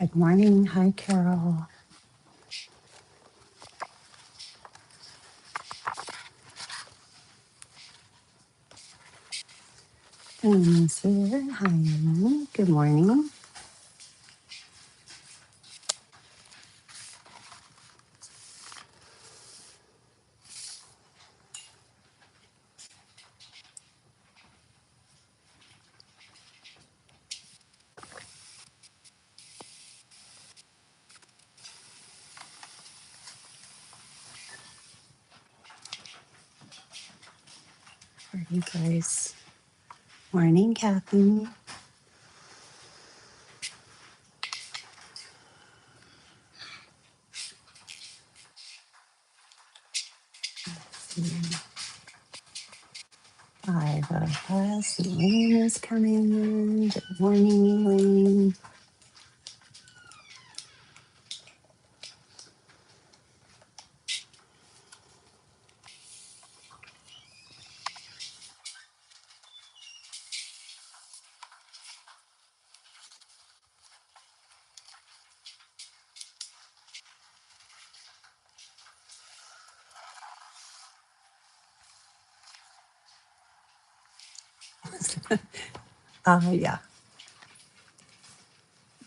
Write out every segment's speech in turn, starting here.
Good morning. Hi, Carol. Annie's here. Hi, Annie. Good morning. How are you guys? Morning, Kathy. Five of us. Elaine is coming in. Good morning, Elaine. Yeah,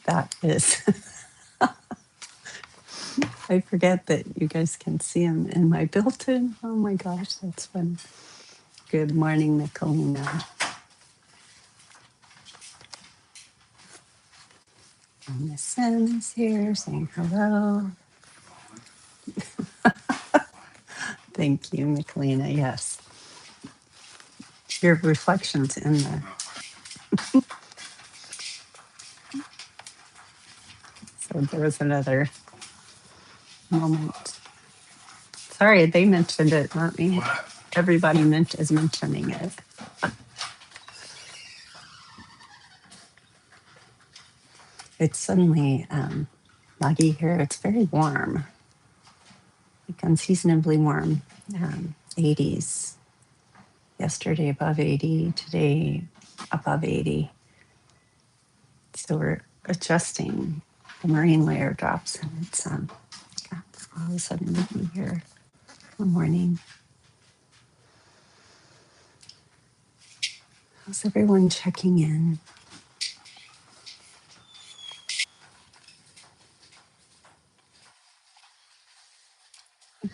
that is. I forget that you guys can see him in my built-in. Oh my gosh, that's fun. Good morning, Nicolina. And Miss Sim is here saying hello. Thank you, Nicolina. Yes, your reflection's in there. So there was another moment. Sorry, they mentioned it, not me. Everybody is mentioning it. It's suddenly muggy here. It's very warm, like unseasonably warm. 80s. Yesterday above 80, today above 80. So we're adjusting the marine layer drops, and it's all of a sudden muggy here in the morning. How's everyone checking in?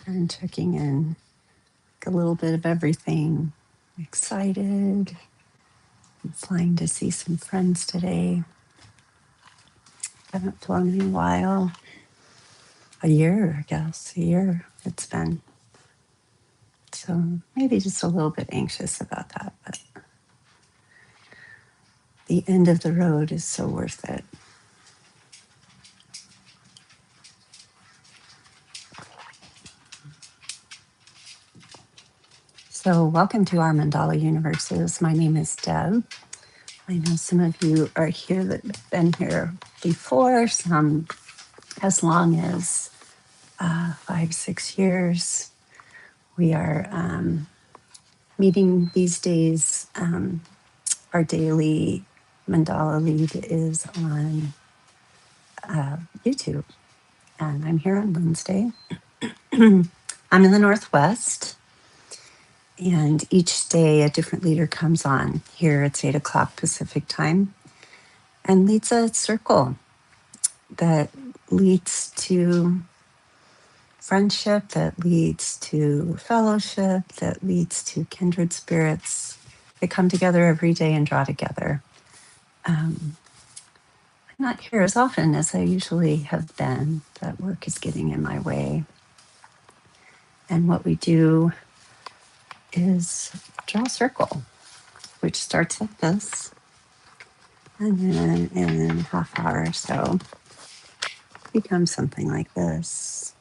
I'm checking in. A little bit of everything. Excited. I'm flying to see some friends today. Haven't flown in a while. A year, I guess. A year it's been. So maybe just a little bit anxious about that, but the end of the road is so worth it. So welcome to our Mandala universes. My name is Deb. I know some of you are here that have been here before, some as long as 5-6 years. We are meeting these days. Our daily mandala lead is on YouTube, and I'm here on Wednesday. I'm in the Northwest, and each day a different leader comes on. Here it's 8 o'clock Pacific time and leads a circle that leads to friendship, that leads to fellowship, that leads to kindred spirits. They come together every day and draw together. I'm not here as often as I usually have been. That work is getting in my way. And what we do is draw a circle, which starts like this. And then in a half hour or so, becomes something like this.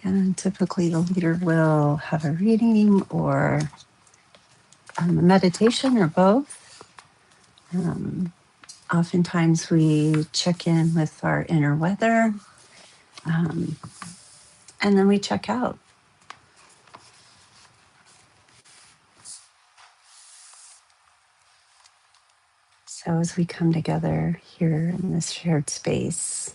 And typically the leader will have a reading or a meditation or both. Oftentimes we check in with our inner weather, and then we check out. So as we come together here in this shared space,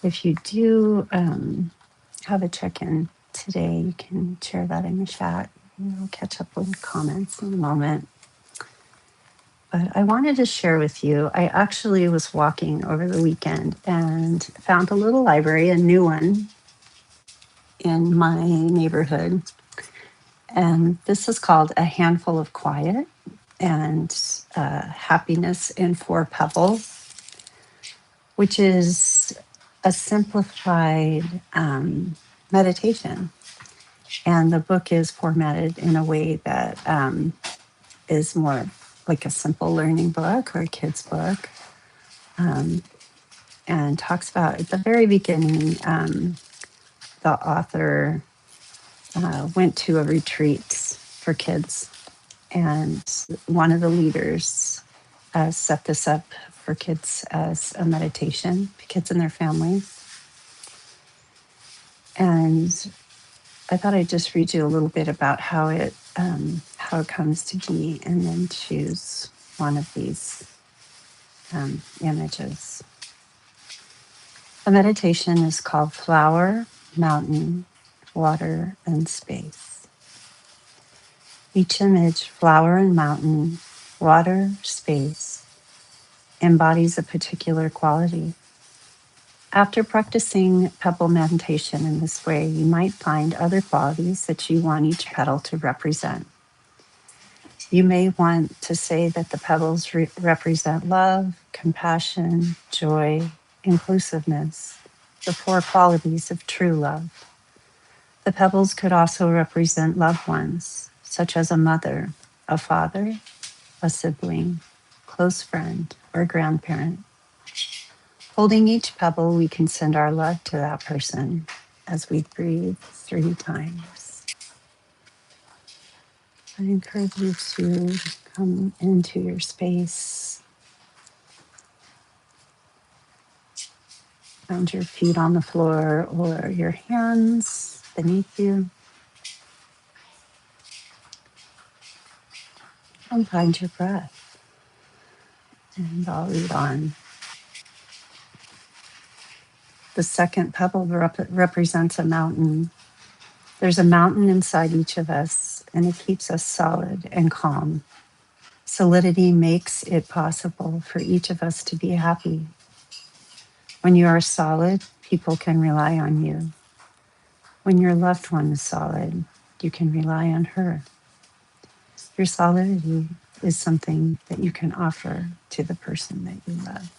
if you do have a check-in today, you can share that in the chat. We'll catch up with comments in a moment. But I wanted to share with you, I actually was walking over the weekend and found a little library, a new one in my neighborhood. And this is called A Handful of Quiet and Happiness in Four Pebbles, which is a simplified meditation. And the book is formatted in a way that is more like a simple learning book or a kid's book, and talks about at the very beginning, the author went to a retreat for kids, and one of the leaders set this up for kids as a meditation, kids and their families. And I thought I'd just read you a little bit about how it comes to be, and then choose one of these images. The meditation is called Flower, Mountain, Water, and Space. Each image, flower and mountain, water, space, embodies a particular quality. After practicing pebble meditation in this way, you might find other qualities that you want each petal to represent. You may want to say that the pebbles represent love, compassion, joy, inclusiveness, the four qualities of true love. The pebbles could also represent loved ones, such as a mother, a father, a sibling, close friend, or grandparent. Holding each pebble, we can send our love to that person as we breathe 3 times. I encourage you to come into your space, find your feet on the floor or your hands beneath you, and find your breath. And I'll read on. The second pebble represents a mountain. There's a mountain inside each of us, and it keeps us solid and calm. Solidity makes it possible for each of us to be happy. When you are solid, people can rely on you. When your loved one is solid, you can rely on her. Your solidity is something that you can offer to the person that you love.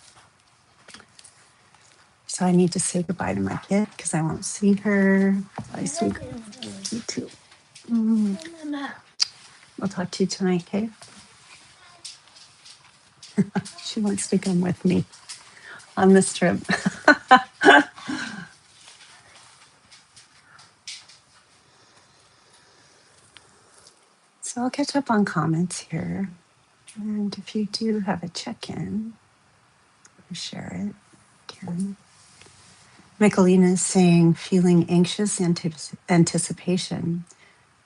So I need to say goodbye to my kid because I won't see her. Bye, sweet. You too. We'll talk to you tonight, okay? She wants to come with me on this trip. So I'll catch up on comments here. And if you do have a check-in, share it. Can. Michaelina is saying, feeling anxious anticipation.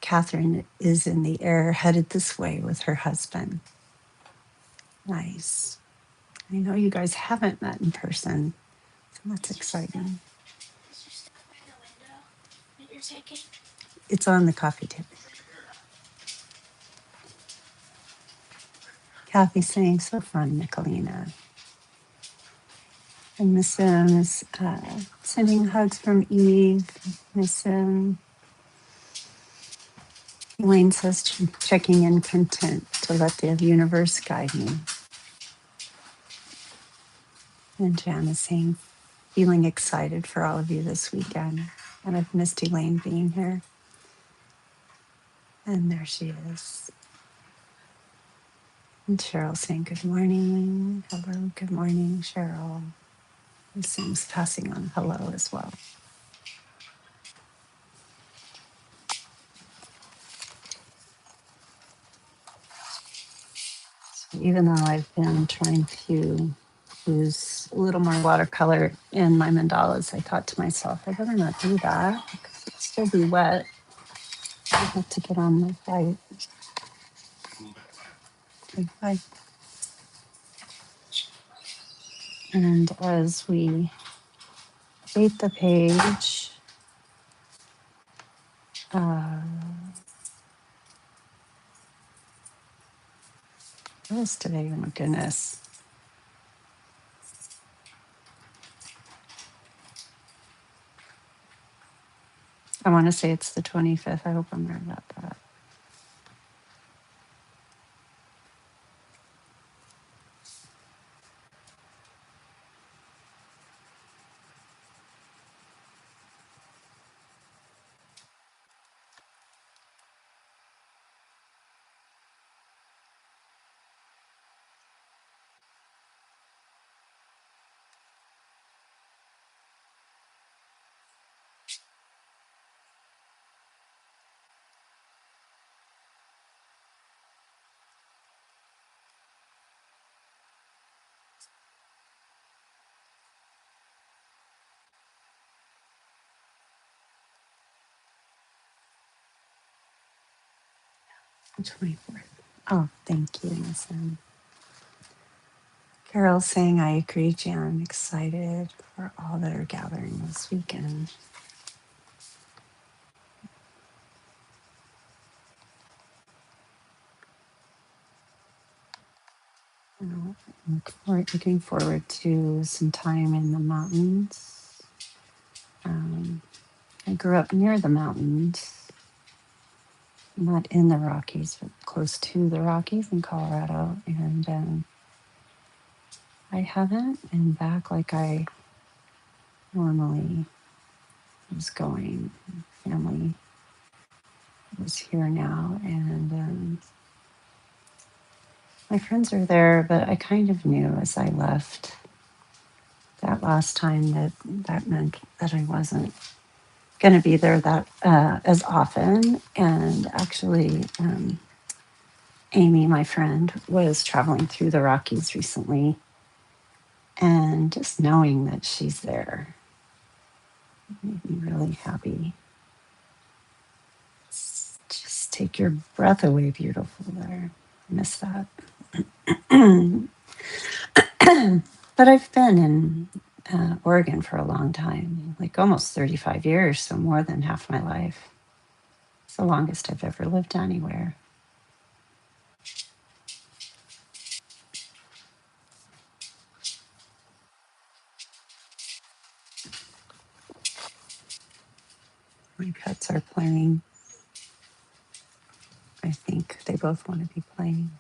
Catherine is in the air, headed this way with her husband. Nice. I know you guys haven't met in person, so that's exciting. It's on the coffee table. Kathy's saying, so fun, Nicolina. And Miss M is sending hugs from Eve. Miss M. Elaine says, checking in content to let the universe guide me. And Jan is saying, feeling excited for all of you this weekend. And I've missed Elaine being here. And there she is. And Cheryl saying, good morning. Hello, good morning, Cheryl. And Sam's passing on hello as well. So even though I've been trying to use a little more watercolor in my mandalas, I thought to myself, I better not do that because it'll still be wet. I have to get on my fight. Okay, bye. And as we update the page, what is today? Oh my goodness. I want to say it's the 25th. I hope I'm right about that. The 24th. Oh, thank you, Miss M. Carol's saying, I agree, Jan. I'm excited for all that are gathering this weekend. Looking forward to some time in the mountains. I grew up near the mountains, not in the Rockies, but close to the Rockies in Colorado. And I haven't been back like I normally was going. Family was here now, and my friends are there, but I kind of knew as I left that last time that that meant that I wasn't going to be there that as often. And actually, Amy, my friend, was traveling through the Rockies recently, and just knowing that she's there made me really happy. Just take your breath away, beautiful there. I miss that. But I've been in Oregon for a long time, like almost 35 years, so more than half my life. It's the longest I've ever lived anywhere. My pets are playing. I think they both want to be playing.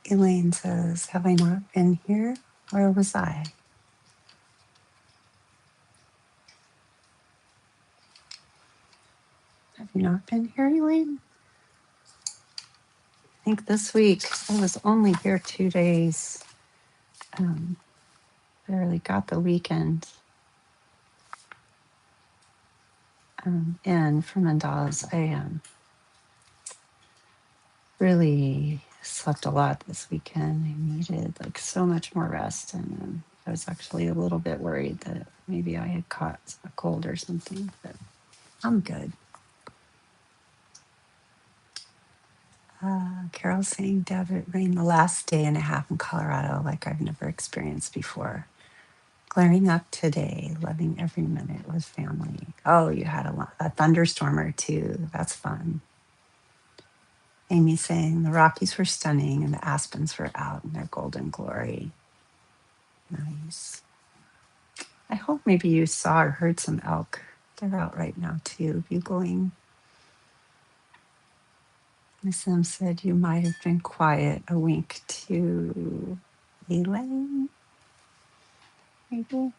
Elaine says, have I not been here? Where was I? Have you not been here, Elaine? I think this week I was only here 2 days. Barely got the weekend in for Mandalas. I really slept a lot this weekend. I needed like so much more rest, and I was actually a little bit worried that maybe I had caught a cold or something, but I'm good. Carol's saying, Deb, it rained the last day and a half in Colorado like I've never experienced before. Glaring up today, loving every minute with family. Oh, you had a thunderstorm or two. That's fun. Amy saying the Rockies were stunning and the aspens were out in their golden glory. Nice. I hope maybe you saw or heard some elk. They're out right now too, bugling. Miss Sim said you might have been quiet. A wink to Elaine, maybe.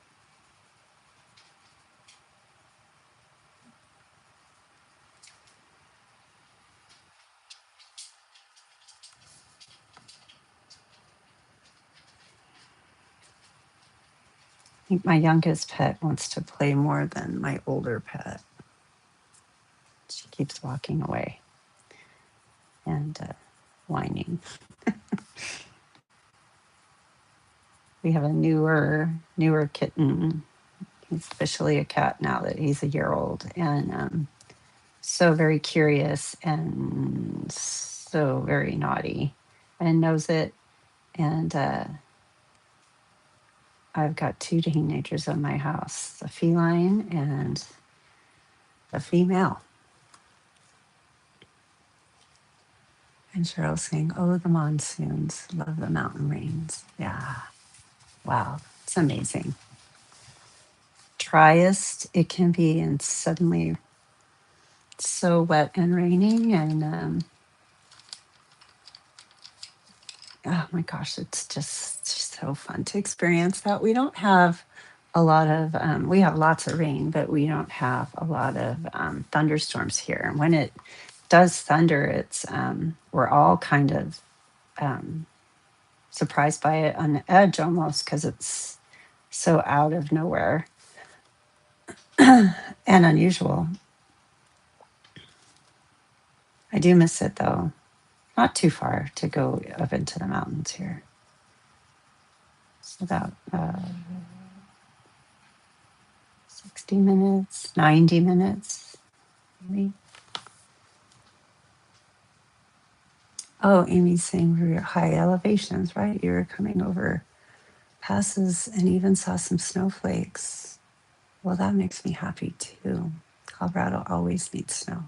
I think my youngest pet wants to play more than my older pet. She keeps walking away and whining. We have a newer kitten. He's officially a cat now that he's a year old, and so very curious and so very naughty, and knows it. And I've got two teenagers in my house, a feline and a female. And Cheryl's saying, oh, the monsoons, love the mountain rains. Yeah, wow, it's amazing. Driest it can be, and suddenly it's so wet and raining. And oh my gosh, it's just so fun to experience that. We don't have a lot of, we have lots of rain, but we don't have a lot of thunderstorms here. And when it does thunder, it's, we're all kind of um, surprised by it on the edge almost because it's so out of nowhere and unusual. I do miss it though. Not too far to go up into the mountains here. It's about 60 minutes, 90 minutes, maybe. Oh, Amy's saying we were at high elevations, right? You were coming over passes and even saw some snowflakes. Well, that makes me happy too. Colorado always needs snow.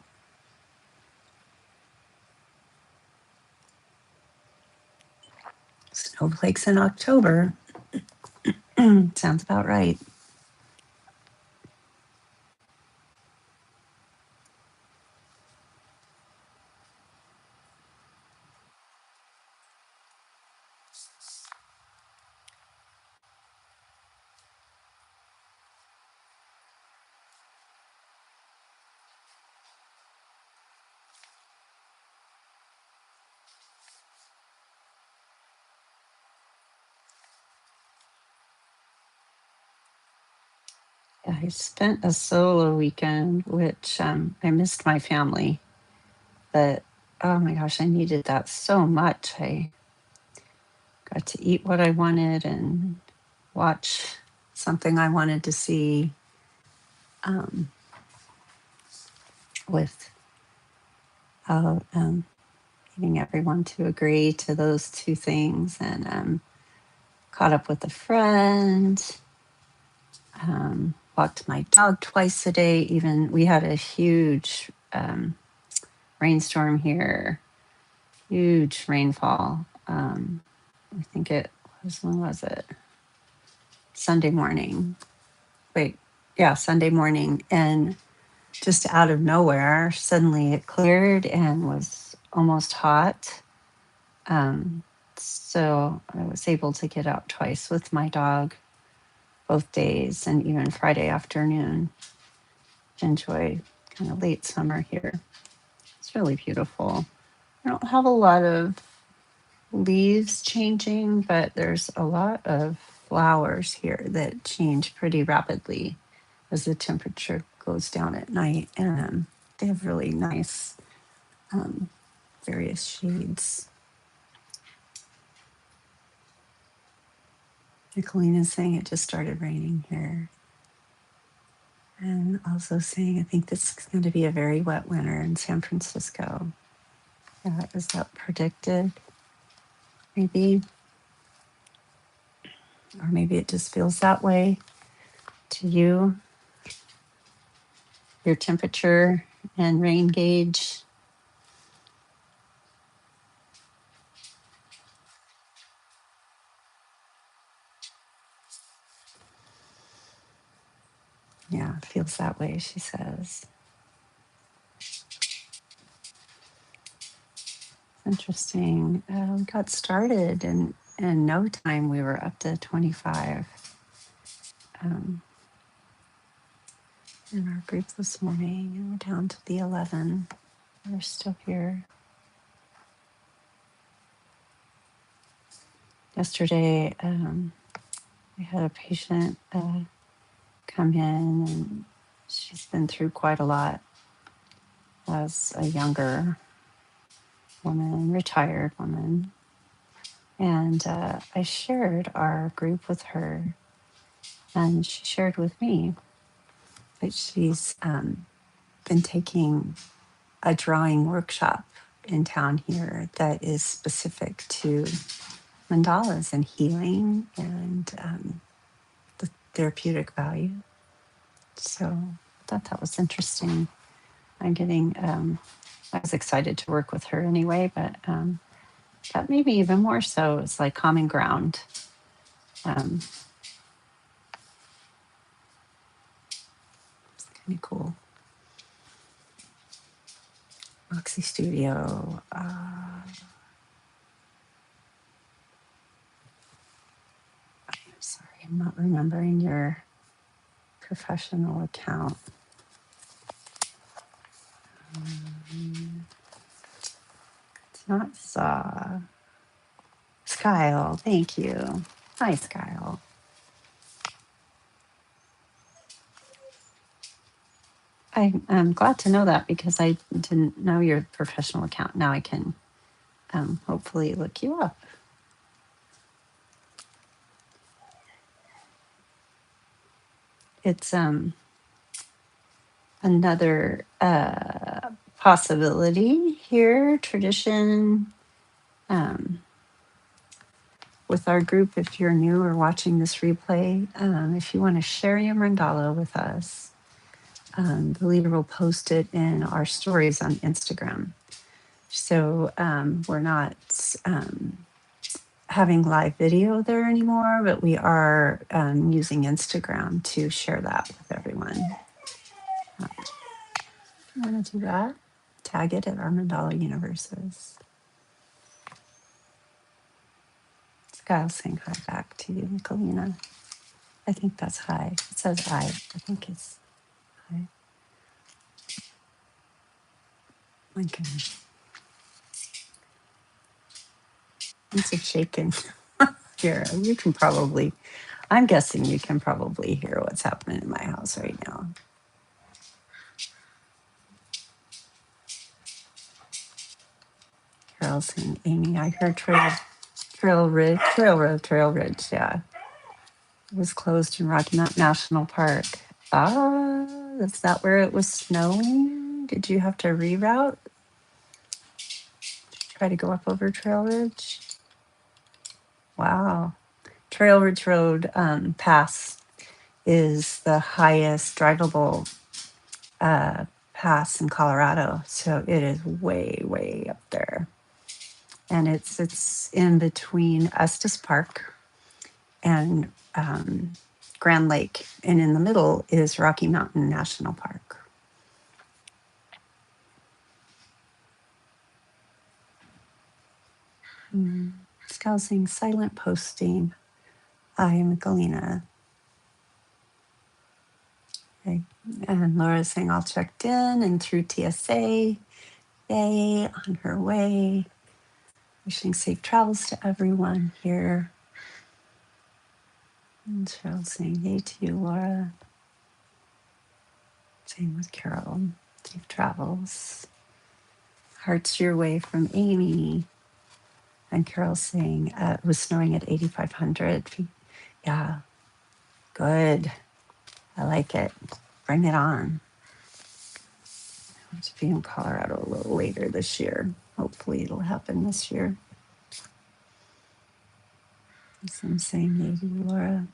Snowflakes in October. Sounds about right. I spent a solo weekend, which I missed my family, but oh my gosh, I needed that so much. I got to eat what I wanted and watch something I wanted to see um, with getting everyone to agree to those two things, and caught up with a friend, walked my dog twice a day. Even we had a huge rainstorm here, huge rainfall. I think it was, when was it? Sunday morning. Wait, yeah, Sunday morning. And just out of nowhere, suddenly it cleared and was almost hot. So I was able to get out twice with my dog both days, and even Friday afternoon. Enjoy kind of late summer here. It's really beautiful. I don't have a lot of leaves changing, but there's a lot of flowers here that change pretty rapidly as the temperature goes down at night. And they have really nice um, various shades. Nicolina's saying it just started raining here. And also saying, I think this is going to be a very wet winter in San Francisco. Is that predicted? Maybe. Or maybe it just feels that way to you. Your temperature and rain gauge. Yeah, it feels that way, she says. Interesting. We got started, and in no time we were up to 25 in our group this morning, and we're down to the 11. We're still here. Yesterday, we had a patient come in, and she's been through quite a lot as a younger woman, retired woman. And I shared our group with her, and she shared with me that she's been taking a drawing workshop in town here that is specific to mandalas and healing and the therapeutic value. So I thought that was interesting. I'm getting, I was excited to work with her anyway, but that maybe even more so. It's like common ground. Um, it's kind of cool. Roxy Studio. I'm sorry, I'm not remembering your professional account. It's not Saw. Skyle, thank you. Hi, Skyle. I'm glad to know that because I didn't know your professional account. Now I can hopefully look you up. It's another possibility here, tradition with our group. If you're new or watching this replay, if you want to share your mandala with us, the leader will post it in our stories on Instagram. So we're not having live video there anymore, but we are using Instagram to share that with everyone. You want to do that? Tag it at our Mandala Universes. Kyle saying hi back to you, Nicolina. I think that's hi. It says I. I think it's hi. My goodness. Things are shaking here. You can probably, I'm guessing you can probably hear what's happening in my house right now. Carol saying, Amy, I heard Trail Ridge, yeah. It was closed in Rocky Mountain National Park. Ah, is that where it was snowing? Did you have to reroute? Try to go up over Trail Ridge? Wow. Trail Ridge Road Pass is the highest drivable pass in Colorado. So it is way, way up there. And it's in between Estes Park and Grand Lake. And in the middle is Rocky Mountain National Park. Scousing silent posting. I am Galena. Okay. And Laura's saying all checked in and through TSA. Yay, on her way. Wishing safe travels to everyone here. And Cheryl saying yay to you, Laura. Same with Carol. Safe travels. Hearts your way from Amy. And Carol saying it was snowing at 8,500 feet. Yeah, good. I like it. Bring it on. I want to be in Colorado a little later this year. Hopefully it'll happen this year. As I'm saying, maybe Laura.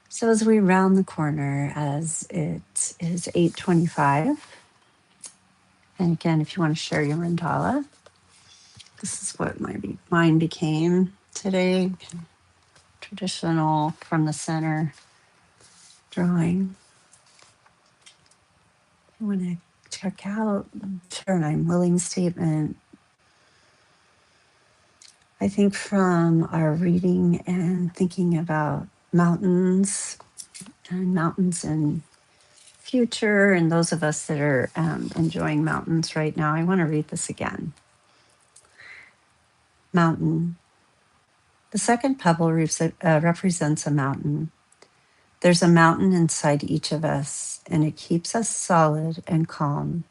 So as we round the corner, as it is 8:25, and again, if you want to share your mandala, this is what mine became today. Traditional from the center drawing. You want to check out Sharon, I'm willing statement. I think from our reading and thinking about mountains and future, and those of us that are enjoying mountains right now, I want to read this again. Mountain. The second pebble represents a mountain. There's a mountain inside each of us, and it keeps us solid and calm.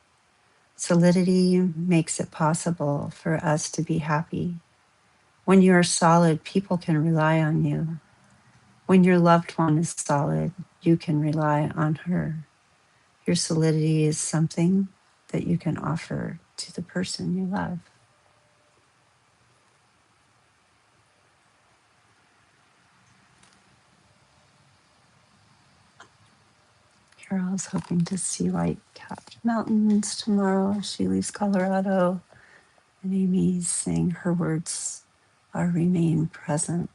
Solidity makes it possible for us to be happy. When you are solid, people can rely on you. When your loved one is solid, you can rely on her. Your solidity is something that you can offer to the person you love. Carol's hoping to see White Cap Mountains tomorrow. She leaves Colorado. And Amy's saying her words are remain present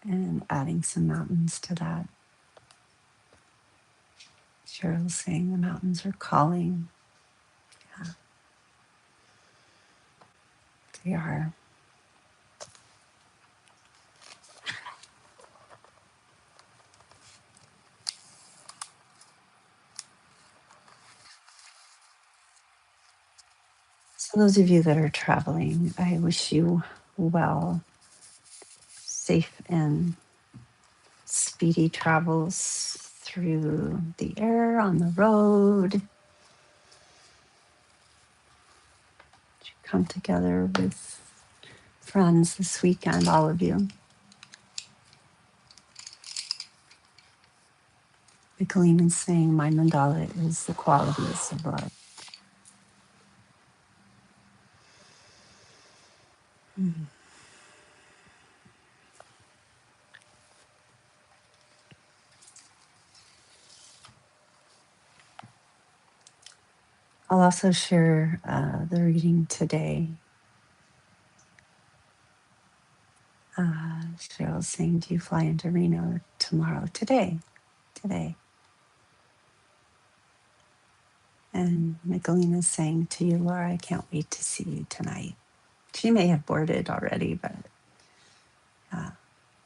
and adding some mountains to that. Cheryl's saying the mountains are calling. Yeah, they are. So those of you that are traveling, I wish you well, safe and speedy travels through the air, on the road. Come together with friends this weekend, all of you. Nicolene is saying my mandala is the qualities of love. Mhm. I'll also share the reading today. Cheryl's saying, do you fly into Reno tomorrow? Today. And Nicolina's saying to you, Laura, I can't wait to see you tonight. She may have boarded already, but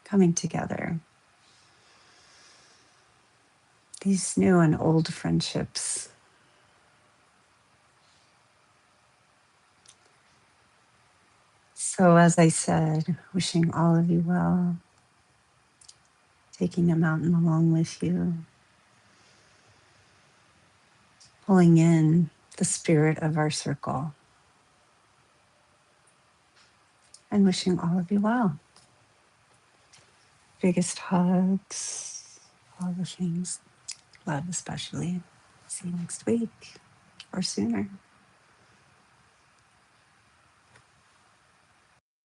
coming together. These new and old friendships. So, as I said, wishing all of you well, taking a mountain along with you, pulling in the spirit of our circle, and wishing all of you well. Biggest hugs, all the things. Love, especially. See you next week or sooner.